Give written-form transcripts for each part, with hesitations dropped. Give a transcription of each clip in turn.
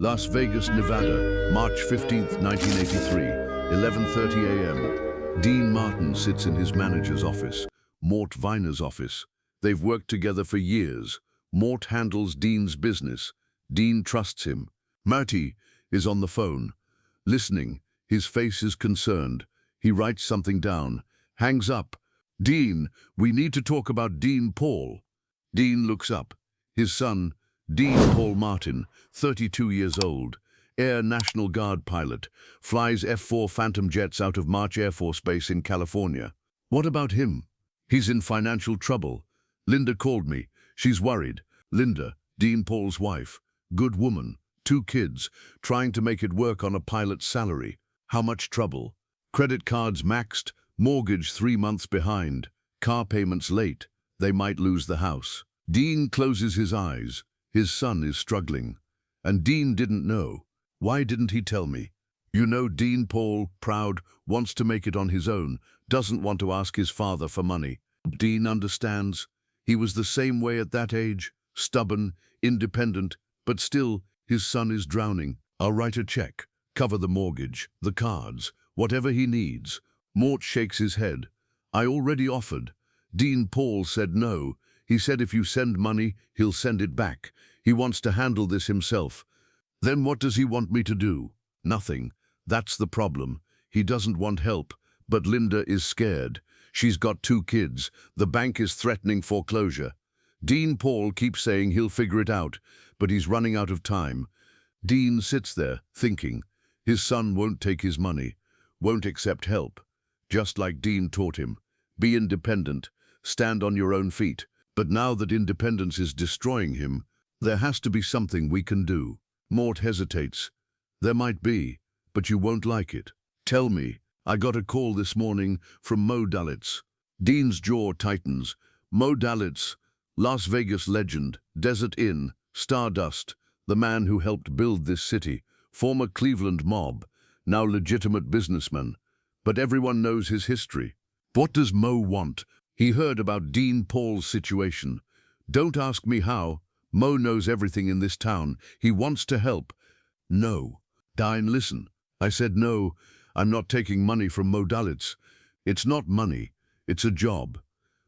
Las Vegas, Nevada, March 15th, 1983, 11:30 a.m. Dean Martin sits in his manager's office, Mort Viner's office. They've worked together for years. Mort handles Dean's business. Dean trusts him. Marty is on the phone, listening. His face is concerned. He writes something down, hangs up. Dean, we need to talk about Dean Paul. Dean looks up. His son, Dean Paul Martin, 32 years old, Air National Guard pilot, flies F-4 Phantom jets out of March Air Force Base in California. What about him? He's in financial trouble. Linda called me. She's worried. Linda, Dean Paul's wife, good woman, 2 kids, trying to make it work on a pilot's salary. How much trouble? Credit cards maxed, mortgage 3 months behind, car payments late. They might lose the house. Dean closes his eyes. His son is struggling. And Dean didn't know. Why didn't he tell me? You know, Dean Paul, proud, wants to make it on his own, doesn't want to ask his father for money. Dean understands. He was the same way at that age, stubborn, independent, but still, his son is drowning. I'll write a check, cover the mortgage, the cards, whatever he needs. Mort shakes his head. I already offered. Dean Paul said no. He said if you send money, he'll send it back. He wants to handle this himself. Then what does he want me to do? Nothing. That's the problem. He doesn't want help, but Linda is scared. She's got 2 kids. The bank is threatening foreclosure. Dean Paul keeps saying he'll figure it out, but he's running out of time. Dean sits there, thinking. His son won't take his money, won't accept help. Just like Dean taught him. Be independent, stand on your own feet. But now that independence is destroying him, there has to be something we can do. Mort hesitates. There might be, but you won't like it. Tell me. I got a call this morning from Moe Dalitz. Dean's jaw tightens. Moe Dalitz, Las Vegas legend, Desert Inn, Stardust, the man who helped build this city, former Cleveland mob, now legitimate businessman. But everyone knows his history. What does Moe want? He heard about Dean Paul's situation. Don't ask me how. Moe knows everything in this town. He wants to help. No. Dean, listen. I said no. I'm not taking money from Moe Dalitz. It's not money. It's a job.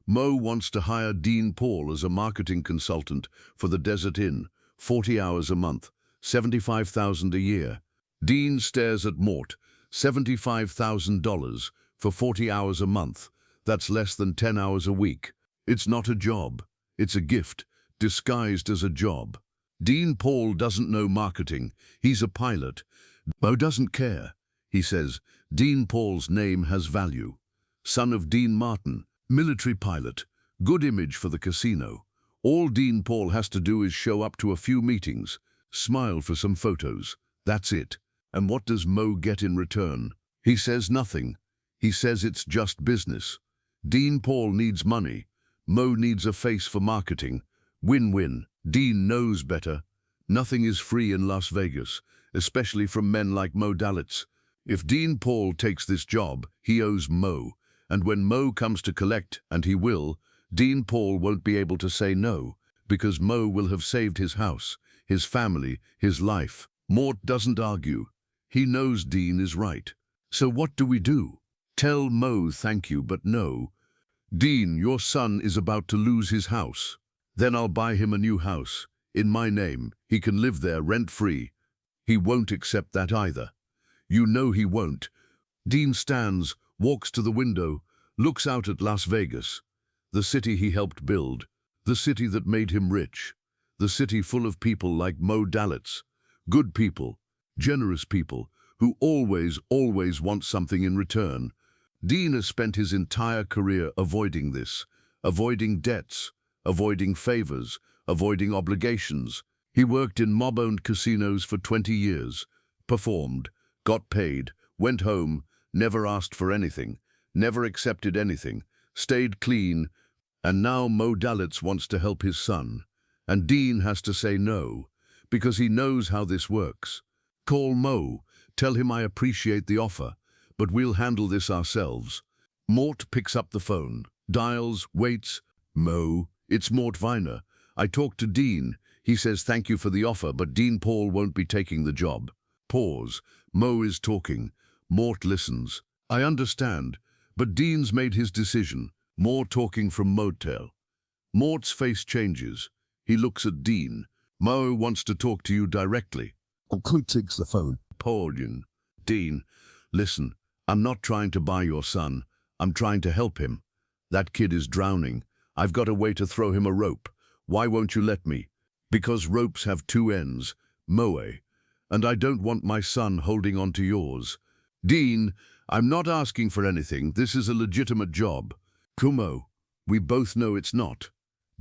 Moe wants to hire Dean Paul as a marketing consultant for the Desert Inn, 40 hours a month, $75,000 a year. Dean stares at Mort. $75,000 for 40 hours a month. That's less than 10 hours a week. It's not a job. It's a gift, disguised as a job. Dean Paul doesn't know marketing. He's a pilot. Moe doesn't care. He says, Dean Paul's name has value. Son of Dean Martin, military pilot, good image for the casino. All Dean Paul has to do is show up to a few meetings, smile for some photos. That's it. And what does Moe get in return? He says nothing. He says it's just business. Dean Paul needs money. Moe needs a face for marketing. Win-win. Dean knows better. Nothing is free in Las Vegas, especially from men like Moe Dalitz. If Dean Paul takes this job, he owes Moe. And when Moe comes to collect, and he will, Dean Paul won't be able to say no, because Moe will have saved his house, his family, his life. Mort doesn't argue. He knows Dean is right. So what do we do? Tell Moe thank you, but no. Dean, your son is about to lose his house. Then I'll buy him a new house. In my name, he can live there rent-free. He won't accept that either. You know he won't. Dean stands, walks to the window, looks out at Las Vegas, the city he helped build, the city that made him rich, the city full of people like Moe Dalitz, good people, generous people, who always want something in return. Dean has spent his entire career avoiding this, avoiding debts, avoiding favors, avoiding obligations. He worked in mob-owned casinos for 20 years, performed, got paid, went home, never asked for anything, never accepted anything, stayed clean, and now Moe Dalitz wants to help his son. And Dean has to say no, because he knows how this works. Call Moe, tell him I appreciate the offer, but we'll handle this ourselves. Mort picks up the phone, dials, waits. Moe, it's Mort Viner. I talked to Dean. He says thank you for the offer, but Dean Paul won't be taking the job. Pause. Moe is talking. Mort listens. I understand, but Dean's made his decision. More talking from Motel. Mort's face changes. He looks at Dean. Moe wants to talk to you directly. Who takes the phone? Pauline. Dean, listen, I'm not trying to buy your son. I'm trying to help him. That kid is drowning. I've got a way to throw him a rope. Why won't you let me? Because ropes have two ends, Moe, and I don't want my son holding on to yours. Dean, I'm not asking for anything. This is a legitimate job. Kumo, we both know it's not.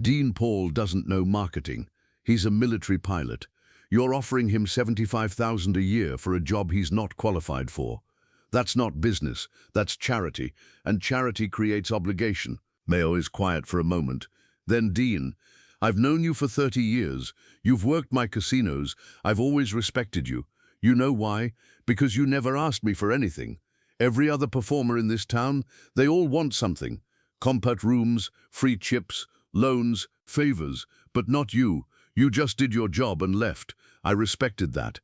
Dean Paul doesn't know marketing. He's a military pilot. You're offering him $75,000 a year for a job he's not qualified for. That's not business, that's charity, and charity creates obligation. Moe is quiet for a moment. Then Dean, I've known you for 30 years. You've worked my casinos. I've always respected you. You know why? Because you never asked me for anything. Every other performer in this town, they all want something. Compat rooms, free chips, loans, favors, but not you. You just did your job and left. I respected that.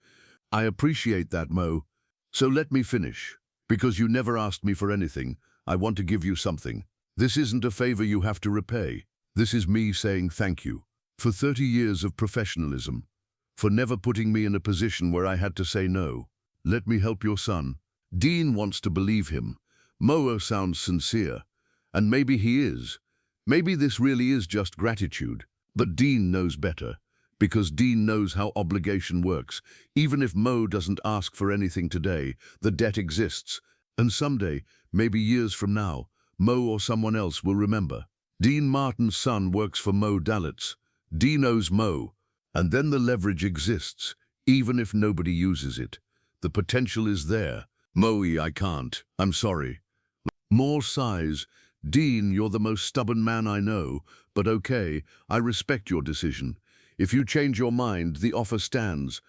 I appreciate that, Moe. So let me finish. Because you never asked me for anything, I want to give you something. This isn't a favor you have to repay. This is me saying thank you for 30 years of professionalism, for never putting me in a position where I had to say no. Let me help your son. Dean wants to believe him. Moe sounds sincere, and maybe he is. Maybe this really is just gratitude. But Dean knows better, because Dean knows how obligation works. Even if Moe doesn't ask for anything today, the debt exists, and someday, maybe years from now, Moe or someone else will remember. Dean Martin's son works for Moe Dalitz. Dean owes Moe, and then the leverage exists, even if nobody uses it. The potential is there. Moe, I can't. I'm sorry. More sighs. Dean, you're the most stubborn man I know, but okay, I respect your decision. If you change your mind, the offer stands.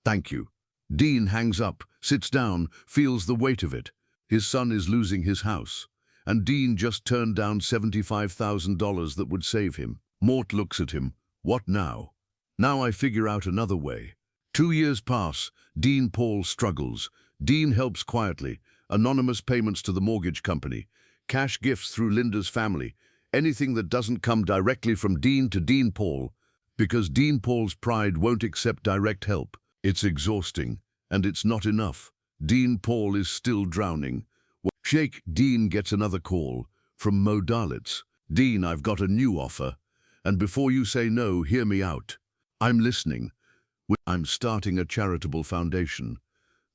Thank you. Dean hangs up, sits down, feels the weight of it. His son is losing his house, and Dean just turned down $75,000 that would save him. Mort looks at him. What now? Now I figure out another way. 2 years pass. Dean Paul struggles. Dean helps quietly. Anonymous payments to the mortgage company. Cash gifts through Linda's family. Anything that doesn't come directly from Dean to Dean Paul. Because Dean Paul's pride won't accept direct help. It's exhausting, and it's not enough. Dean Paul is still drowning. Shake. Dean gets another call from Moe Dalitz. Dean, I've got a new offer. And before you say no, hear me out. I'm listening. I'm starting a charitable foundation.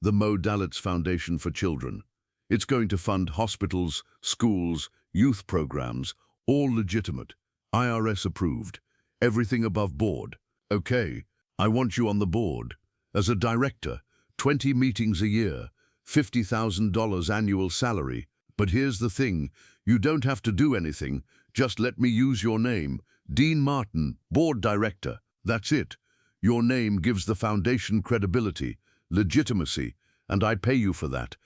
The Moe Dalitz Foundation for Children. It's going to fund hospitals, schools, youth programs, all legitimate. IRS approved. Everything above board. Okay, I want you on the board. As a director, 20 meetings a year, $50,000 annual salary. But here's the thing, you don't have to do anything. Just let me use your name. Dean Martin, board director. That's it. Your name gives the foundation credibility, legitimacy, and I pay you for that.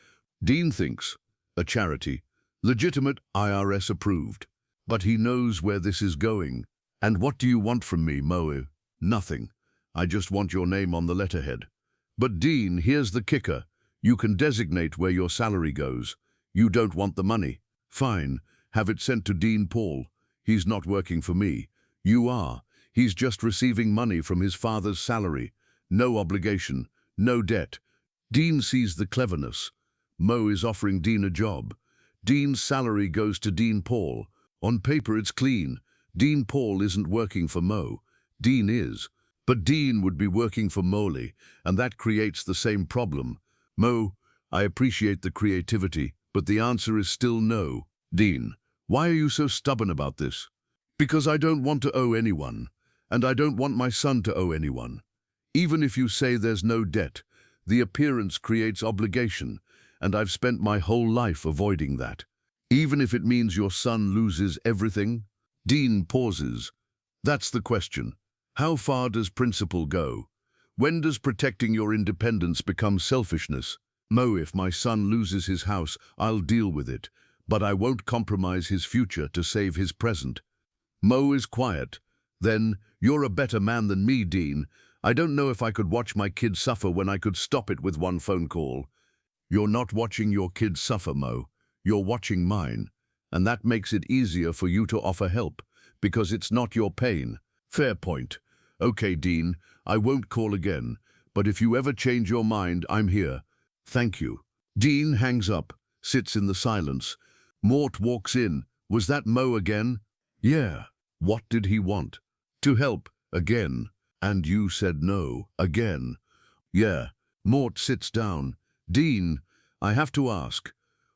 Dean thinks, a charity, legitimate, IRS approved. But he knows where this is going. And what do you want from me, Moe? Nothing. I just want your name on the letterhead. But Dean, here's the kicker. You can designate where your salary goes. You don't want the money. Fine. Have it sent to Dean Paul. He's not working for me. You are. He's just receiving money from his father's salary. No obligation. No debt. Dean sees the cleverness. Moe is offering Dean a job. Dean's salary goes to Dean Paul. On paper it's clean. Dean Paul isn't working for Moe. Dean is. But Dean would be working for Molly, and that creates the same problem. Moe, I appreciate the creativity, but the answer is still no. Dean, why are you so stubborn about this? Because I don't want to owe anyone, and I don't want my son to owe anyone. Even if you say there's no debt, the appearance creates obligation, and I've spent my whole life avoiding that. Even if it means your son loses everything? Dean pauses. That's the question. How far does principle go? When does protecting your independence become selfishness? Moe, if my son loses his house, I'll deal with it, but I won't compromise his future to save his present. Moe is quiet. Then, "You're a better man than me, Dean. I don't know if I could watch my kids suffer when I could stop it with one phone call." "You're not watching your kids suffer, Mo. You're watching mine. And that makes it easier for you to offer help, because it's not your pain." "Fair point. Okay, Dean, I won't call again. But if you ever change your mind, I'm here. Thank you." Dean hangs up, sits in the silence. Mort walks in. "Was that Mo again?" "Yeah." "What did he want?" "To help, again." "And you said no, again." "Yeah." Mort sits down. "Dean, I have to ask,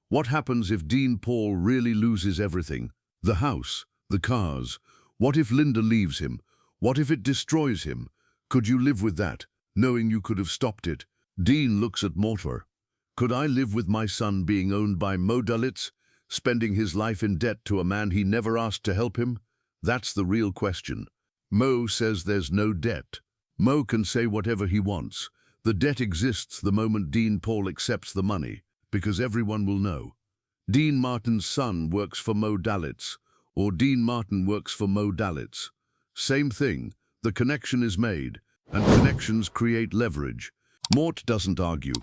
what happens if Dean Paul really loses everything? The house, the cars. What if Linda leaves him? What if it destroys him? Could you live with that, knowing you could have stopped it?" Dean looks at Mortimer. "Could I live with my son being owned by Moe Dalitz, spending his life in debt to a man he never asked to help him? That's the real question." Mo says there's no debt. Mo can say whatever he wants. The debt exists the moment Dean Paul accepts the money, because everyone will know. Dean Martin's son works for Moe Dalitz, or Dean Martin works for Moe Dalitz. Same thing, the connection is made, and connections create leverage. Mort doesn't argue.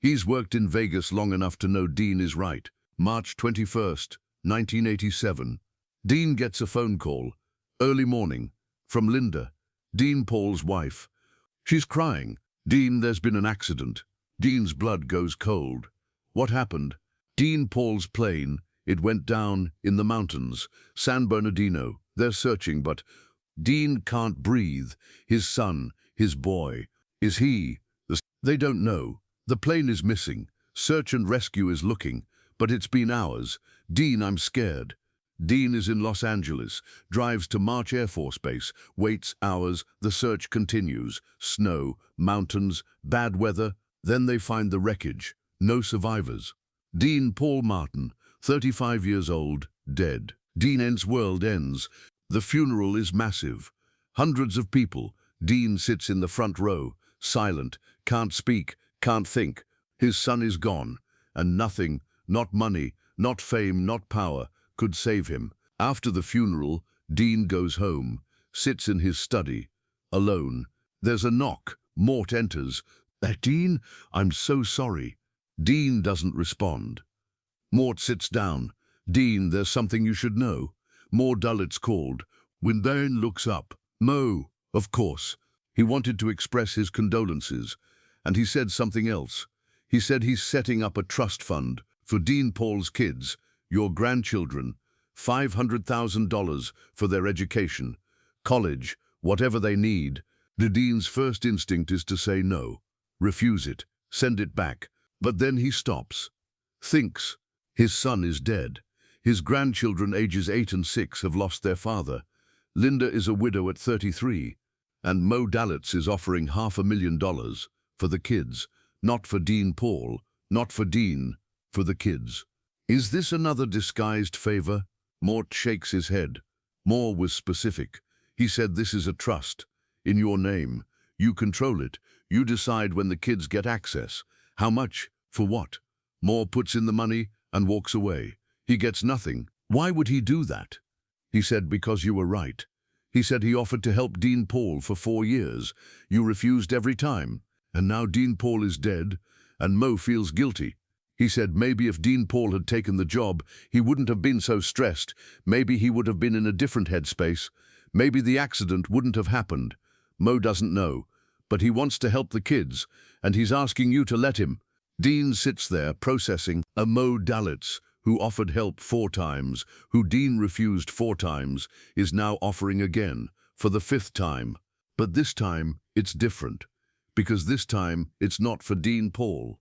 He's worked in Vegas long enough to know Dean is right. March 21st, 1987. Dean gets a phone call, early morning, from Linda, Dean Paul's wife. She's crying. "Dean, there's been an accident." Dean's blood goes cold. "What happened?" "Dean Paul's plane, it went down in the mountains, San Bernardino. They're searching, but Dean can't breathe. His son, his boy. Is he? They don't know. The plane is missing. Search and rescue is looking, but it's been hours. Dean, I'm scared." Dean is in Los Angeles, drives to March Air Force Base, waits hours, the search continues. Snow, mountains, bad weather. Then they find the wreckage. No survivors. Dean Paul Martin, 35 years old, dead. Dean's world ends. The funeral is massive. Hundreds of people. Dean sits in the front row, silent, can't speak, can't think. His son is gone, and nothing, not money, not fame, not power, could save him. After the funeral, Dean goes home, sits in his study, alone. There's a knock. Mort enters. "Dean, I'm so sorry." Dean doesn't respond. Mort sits down. "Dean, there's something you should know." Moe Dalitz called. When Dean looks up, "Mo, of course." He wanted to express his condolences, and he said something else. He said he's setting up a trust fund for Dean Paul's kids, your grandchildren, $500,000 for their education, college, whatever they need. The Dean's first instinct is to say no, refuse it, send it back. But then he stops, thinks. His son is dead. His grandchildren ages 8 and 6 have lost their father. Linda is a widow at 33, and Moe Dalitz is offering $500,000 for the kids, not for Dean Paul, not for Dean, for the kids. Is this another disguised favor? Mort shakes his head. Moore was specific. He said this is a trust. In your name. You control it. You decide when the kids get access. How much? For what? Moore puts in the money and walks away. He gets nothing. Why would he do that? He said, because you were right. He said he offered to help Dean Paul for 4 years. You refused every time. And now Dean Paul is dead, and Mo feels guilty. He said maybe if Dean Paul had taken the job, he wouldn't have been so stressed. Maybe he would have been in a different headspace. Maybe the accident wouldn't have happened. Mo doesn't know, but he wants to help the kids, and he's asking you to let him. Dean sits there processing. A Moe Dalitz, who offered help 4 times, who Dean refused 4 times, is now offering again, for the 5th time. But this time, it's different, because this time, it's not for Dean Paul.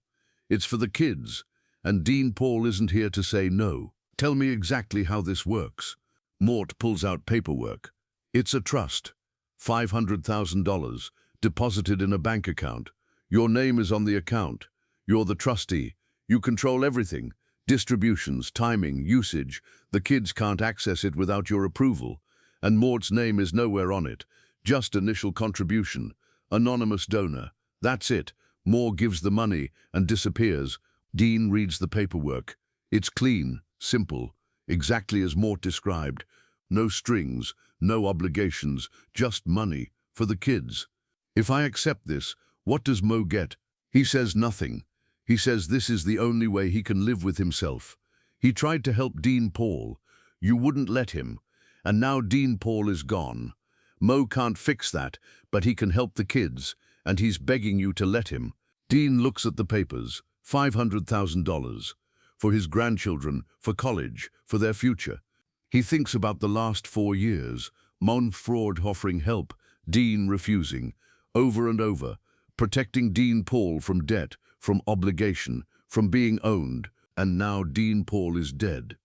It's for the kids, and Dean Paul isn't here to say no. Tell me exactly how this works. Mort pulls out paperwork. It's a trust. $500,000, deposited in a bank account. Your name is on the account. You're the trustee. You control everything. Distributions, timing, usage. The kids can't access it without your approval. And Mort's name is nowhere on it. Just initial contribution. Anonymous donor. That's it. Moore gives the money and disappears. Dean reads the paperwork. It's clean, simple, exactly as Mort described. No strings, no obligations, just money for the kids. If I accept this, what does Moe get? He says nothing. He says this is the only way he can live with himself. He tried to help Dean Paul. You wouldn't let him. And now Dean Paul is gone. Moe can't fix that, but he can help the kids, and he's begging you to let him. Dean looks at the papers. $500,000. For his grandchildren, for college, for their future. He thinks about the last 4 years. Montford offering help, Dean refusing. Over and over. Protecting Dean Paul from debt, from obligation, from being owned. And now Dean Paul is dead.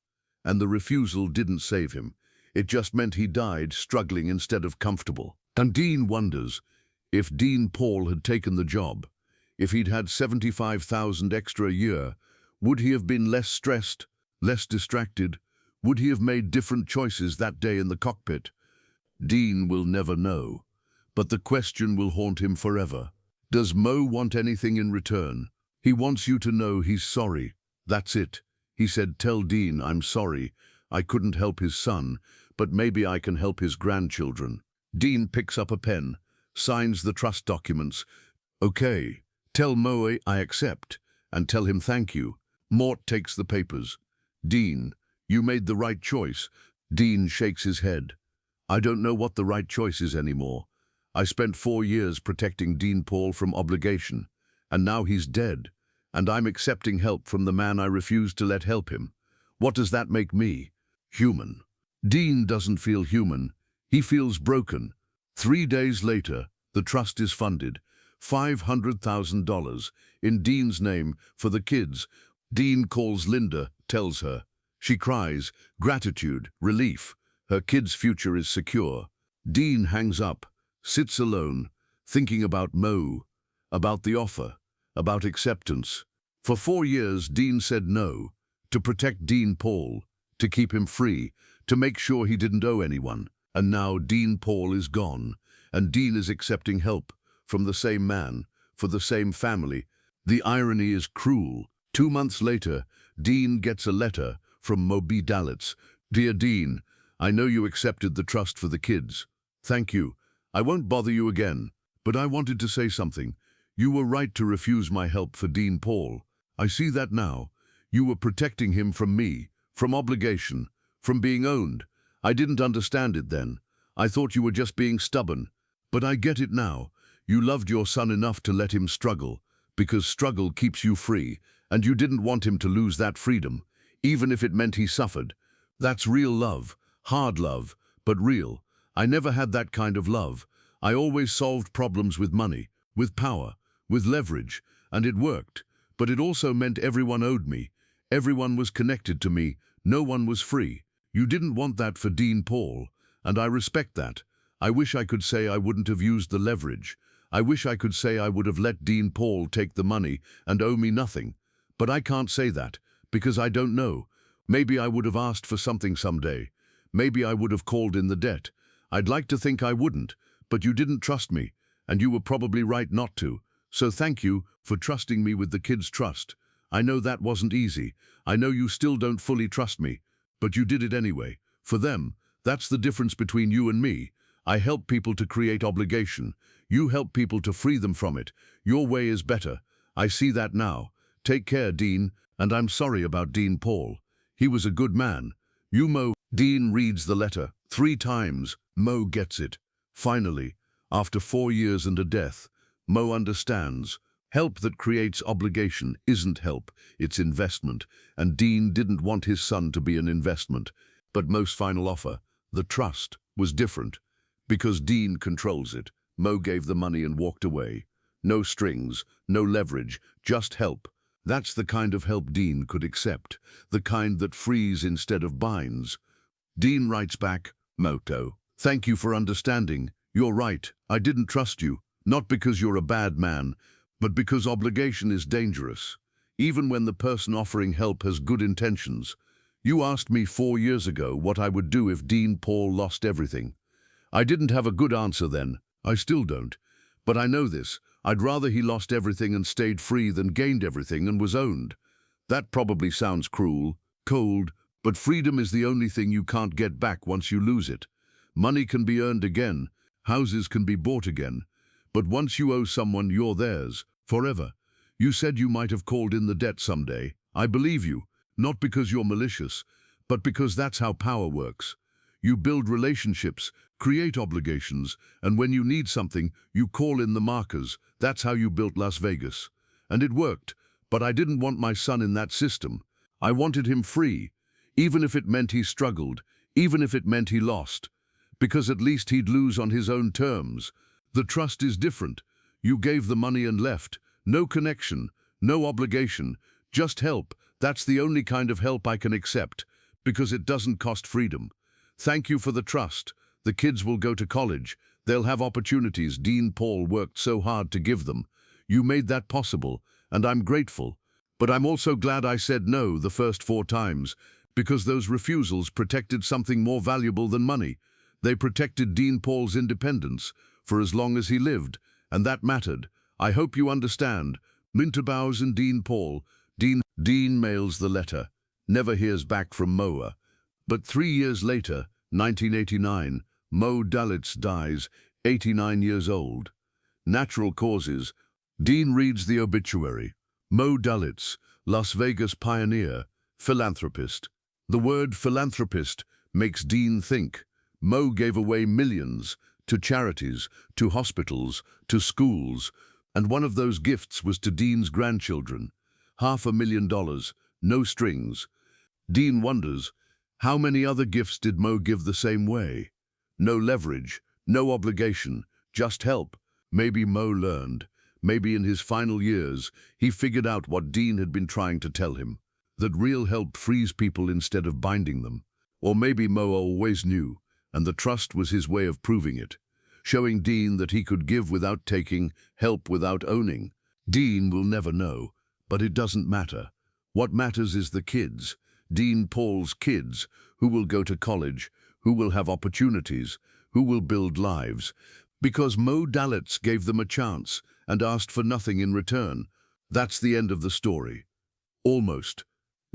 And the refusal didn't save him. It just meant he died struggling instead of comfortable. And Dean wonders, if Dean Paul had taken the job, if he'd had $75,000 extra a year, would he have been less stressed, less distracted? Would he have made different choices that day in the cockpit? Dean will never know, but the question will haunt him forever. Does Moe want anything in return? He wants you to know he's sorry. That's it. He said, tell Dean I'm sorry. I couldn't help his son, but maybe I can help his grandchildren. Dean picks up a pen, signs the trust documents. Okay, tell Moe I accept, and tell him thank you. Mort takes the papers. Dean, you made the right choice. Dean shakes his head. I don't know what the right choice is anymore. I spent 4 years protecting Dean Paul from obligation, and now he's dead, and I'm accepting help from the man I refused to let help him. What does that make me? Human. Dean doesn't feel human. He feels broken. 3 days later, the trust is funded. $500,000 in Dean's name for the kids. Dean calls Linda, tells her. She cries, gratitude, relief. Her kid's future is secure. Dean hangs up, sits alone, thinking about Moe, about the offer, about acceptance. For 4 years, Dean said no, to protect Dean Paul, to keep him free, to make sure he didn't owe anyone. And now Dean Paul is gone, and Dean is accepting help from the same man, for the same family. The irony is cruel. 2 months later, Dean gets a letter from Moe Dalitz. Dear Dean, I know you accepted the trust for the kids. Thank you. I won't bother you again, but I wanted to say something. You were right to refuse my help for Dean Paul. I see that now. You were protecting him from me, from obligation, from being owned. I didn't understand it then. I thought you were just being stubborn. But I get it now. You loved your son enough to let him struggle, because struggle keeps you free, and you didn't want him to lose that freedom, even if it meant he suffered. That's real love, hard love, but real. I never had that kind of love. I always solved problems with money, with power, with leverage, and it worked. But it also meant everyone owed me. Everyone was connected to me. No one was free. You didn't want that for Dean Paul, and I respect that. I wish I could say I wouldn't have used the leverage. I wish I could say I would have let Dean Paul take the money and owe me nothing. But I can't say that, because I don't know. Maybe I would have asked for something someday. Maybe I would have called in the debt. I'd like to think I wouldn't, but you didn't trust me, and you were probably right not to. So thank you for trusting me with the kids' trust. I know that wasn't easy. I know you still don't fully trust me, but you did it anyway. For them, that's the difference between you and me. I help people to create obligation. You help people to free them from it. Your way is better. I see that now. Take care, Dean, and I'm sorry about Dean Paul. He was a good man. You, Moe. Dean reads the letter 3 times. Moe gets it. Finally, after 4 years and a death, Moe understands. Help that creates obligation isn't help, it's investment, and Dean didn't want his son to be an investment. But Moe's final offer, the trust, was different. Because Dean controls it, Moe gave the money and walked away. No strings, no leverage, just help. That's the kind of help Dean could accept, the kind that frees instead of binds. Dean writes back, Moto, thank you for understanding. You're right, I didn't trust you, not because you're a bad man, but because obligation is dangerous, even when the person offering help has good intentions. You asked me 4 years ago what I would do if Dean Paul lost everything. I didn't have a good answer then. I still don't. But I know this. I'd rather he lost everything and stayed free than gained everything and was owned. That probably sounds cruel, cold, but freedom is the only thing you can't get back once you lose it. Money can be earned again, houses can be bought again. But once you owe someone, you're theirs, forever. You said you might have called in the debt someday. I believe you, not because you're malicious, but because that's how power works. You build relationships, create obligations, and when you need something, you call in the markers. That's how you built Las Vegas. And it worked, but I didn't want my son in that system. I wanted him free, even if it meant he struggled, even if it meant he lost, because at least he'd lose on his own terms. The trust is different. You gave the money and left. No connection, no obligation, just help. That's the only kind of help I can accept, because it doesn't cost freedom. Thank you for the trust. The kids will go to college. They'll have opportunities Dean Paul worked so hard to give them. You made that possible, and I'm grateful. But I'm also glad I said no the first 4 times, because those refusals protected something more valuable than money. They protected Dean Paul's independence for as long as he lived, and that mattered. I hope you understand. Minterbaus and Dean Paul. Dean mails the letter, never hears back from Moe. But 3 years later, 1989, Moe Dalitz dies, 89 years old. Natural causes. Dean reads the obituary. Moe Dalitz, Las Vegas pioneer, philanthropist. The word philanthropist makes Dean think. Moe gave away millions to charities, to hospitals, to schools, and one of those gifts was to Dean's grandchildren. $500,000, no strings. Dean wonders, how many other gifts did Moe give the same way? No leverage, no obligation, just help. Maybe Moe learned. Maybe in his final years, he figured out what Dean had been trying to tell him, that real help frees people instead of binding them. Or maybe Moe always knew, and the trust was his way of proving it, showing Dean that he could give without taking, help without owning. Dean will never know, but it doesn't matter. What matters is the kids, Dean Paul's kids, who will go to college, who will have opportunities, who will build lives, because Moe Dalitz gave them a chance and asked for nothing in return. That's the end of the story. Almost.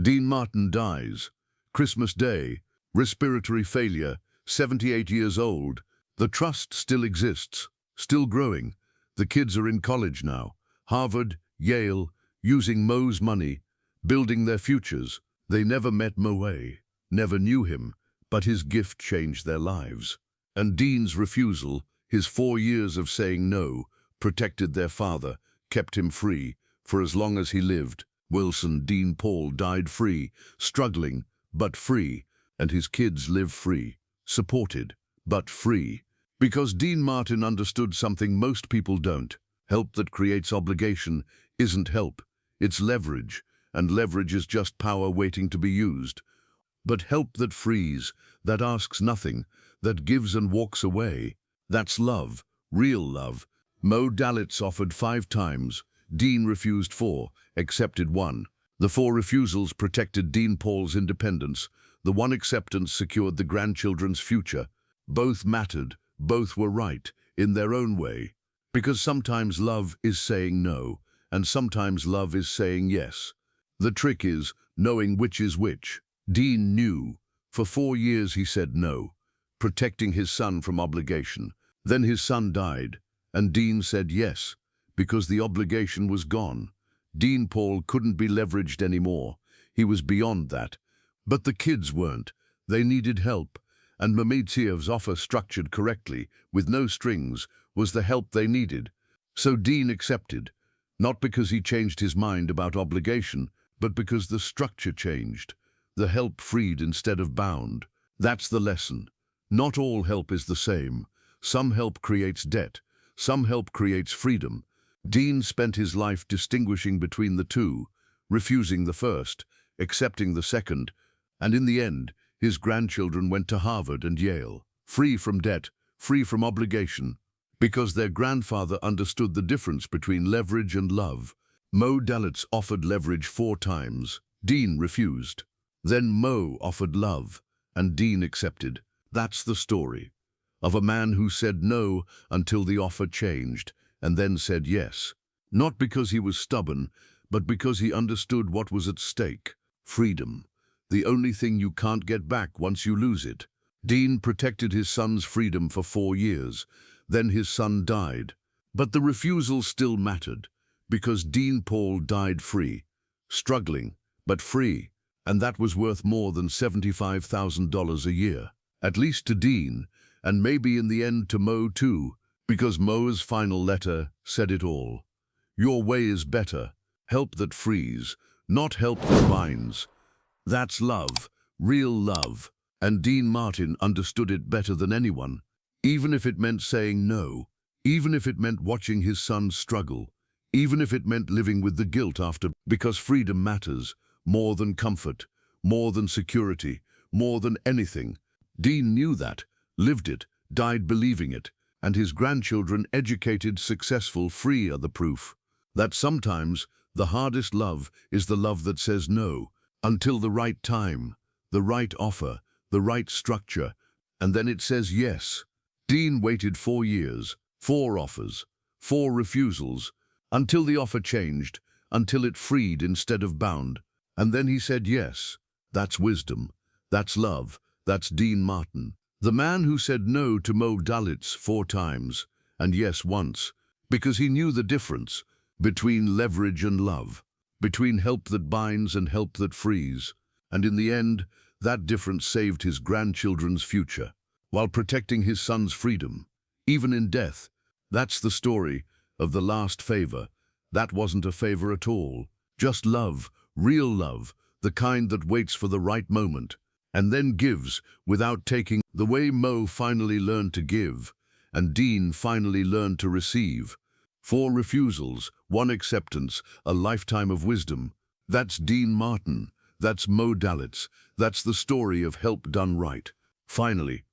Dean Martin dies. Christmas Day, respiratory failure, 78 years old. The trust still exists, still growing. The kids are in college now, Harvard, Yale, using Moe's money, building their futures. They never met Moe, never knew him, but his gift changed their lives. And Dean's refusal, his 4 years of saying no, protected their father, kept him free, for as long as he lived. Wilson Dean Paul died free, struggling, but free, and his kids live free, supported, but free. Because Dean Martin understood something most people don't. Help that creates obligation isn't help, it's leverage, and leverage is just power waiting to be used. But help that frees, that asks nothing, that gives and walks away, that's love, real love. Moe Dalitz offered 5 times. Dean refused 4, accepted 1. The 4 refusals protected Dean Paul's independence. The 1 acceptance secured the grandchildren's future. Both mattered, both were right, in their own way. Because sometimes love is saying no, and sometimes love is saying yes. The trick is knowing which is which. Dean knew. For 4 years he said no, protecting his son from obligation. Then his son died, and Dean said yes, because the obligation was gone. Dean Paul couldn't be leveraged anymore. He was beyond that. But the kids weren't. They needed help, and Mamitsiev's offer, structured correctly, with no strings, was the help they needed. So Dean accepted, not because he changed his mind about obligation, but because the structure changed. The help freed instead of bound. That's the lesson. Not all help is the same. Some help creates debt. Some help creates freedom. Dean spent his life distinguishing between the two, refusing the first, accepting the second, and in the end, his grandchildren went to Harvard and Yale, free from debt, free from obligation, because their grandfather understood the difference between leverage and love. Moe Dalitz offered leverage 4 times. Dean refused. Then Moe offered love, and Dean accepted. That's the story of a man who said no until the offer changed, and then said yes. Not because he was stubborn, but because he understood what was at stake. Freedom. The only thing you can't get back once you lose it. Dean protected his son's freedom for 4 years. Then his son died. But the refusal still mattered, because Dean Paul died free, struggling, but free, and that was worth more than $75,000 a year. At least to Dean, and maybe in the end to Moe too, because Moe's final letter said it all. Your way is better, help that frees, not help that binds. That's love, real love, and Dean Martin understood it better than anyone, even if it meant saying no, even if it meant watching his son struggle, even if it meant living with the guilt after, because freedom matters, more than comfort, more than security, more than anything. Dean knew that, lived it, died believing it, and his grandchildren, educated, successful, free, are the proof that sometimes the hardest love is the love that says no, until the right time, the right offer, the right structure, and then it says yes. Dean waited 4 years, 4 offers, 4 refusals, until the offer changed, until it freed instead of bound. And then he said yes. That's wisdom. That's love. That's Dean Martin. The man who said no to Moe Dalitz 4 times, and yes once, because he knew the difference between leverage and love, between help that binds and help that frees. And in the end, that difference saved his grandchildren's future, while protecting his son's freedom, even in death. That's the story of the last favor. That wasn't a favor at all. Just love, real love, the kind that waits for the right moment, and then gives without taking, the way Moe finally learned to give, and Dean finally learned to receive. 4 refusals, 1 acceptance, a lifetime of wisdom. That's Dean Martin. That's Moe Dalitz. That's the story of help done right. Finally,